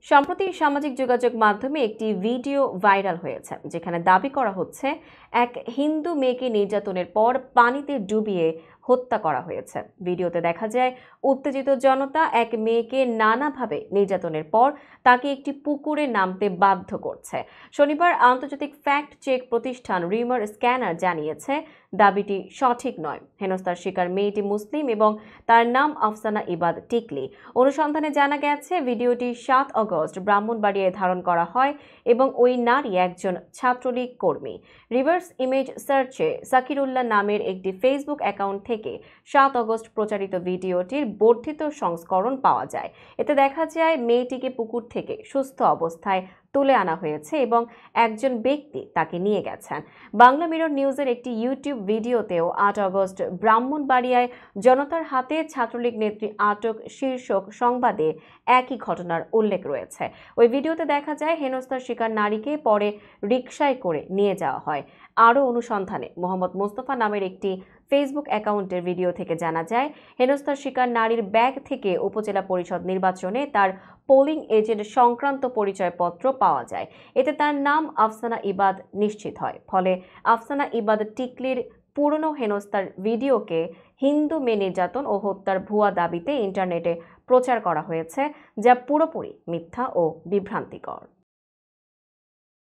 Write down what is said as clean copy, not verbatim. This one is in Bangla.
সম্প্রতি সামাজিক যোগাযোগ মাধ্যমে একটি ভিডিও ভাইরাল হয়েছে, যেখানে দাবি করা হচ্ছে এক হিন্দু মেয়েকে নির্যাতনের পর পানিতে ডুবিয়ে হত্যা করা হয়েছে। ভিডিওতে দেখা যায় উত্তেজিত জনতা এক মেয়েকে নানাভাবে নির্যাতনের পর তাকে একটি পুকুরে নামতে বাধ্য করছে। শনিবার আন্তর্জাতিক ফ্যাক্ট চেক প্রতিষ্ঠান রিউমার স্ক্যানার জানিয়েছে দাবিটি সঠিক নয়। হেনস্থার শিকার মেয়েটি মুসলিম এবং তার নাম আফসানা ইবাদ টিকলি। অনুসন্ধানে জানা গেছে ভিডিওটি 7 আগস্ট ব্রাহ্মণবাড়িয়ায় ধারণ করা হয় এবং ওই নারী একজন ছাত্রলীগ কর্মী। রিভার্স ইমেজ সার্চে সাকিরুল্লাহ নামের একটি ফেসবুক অ্যাকাউন্ট থেকে 7 আগস্ট প্রচারিত ভিডিওটির বর্ধিত সংস্করণ পাওয়া যায়। এতে দেখা যায় মেয়েটিকে পুকুর থেকে সুস্থ অবস্থায় তুলে আনা হয়েছে এবং একজন ব্যক্তি তাকে নিয়ে গেছেন। বাংলা মিরর নিউজের একটি ইউটিউব ভিডিওতেও 8 আগস্ট ব্রাহ্মণবাড়িয়ায় জনতার হাতে ছাত্রলীগ নেত্রী আটক শীর্ষক সংবাদে একই ঘটনার উল্লেখ রয়েছে। ওই ভিডিওতে দেখা যায় হেনস্থার শিকার নারীকে পরে রিকশায় করে নিয়ে যাওয়া হয়। আরও অনুসন্ধানে মোহাম্মদ মোস্তফা নামের একটি ফেসবুক অ্যাকাউন্টের ভিডিও থেকে জানা যায় হেনস্থার শিকার নারীর ব্যাগ থেকে উপজেলা পরিষদ নির্বাচনে তার পোলিং এজেন্ট সংক্রান্ত পরিচয়পত্র পাওয়া যায়। এতে তার নাম আফসানা ইবাদ নিশ্চিত হয়। ফলে আফসানা ইবাদ টিকলির পুরনো হেনস্থার ভিডিওকে হিন্দু মেয়ে নির্যাতন ও হত্যার ভুয়া দাবিতে ইন্টারনেটে প্রচার করা হয়েছে, যা পুরোপুরি মিথ্যা ও বিভ্রান্তিকর।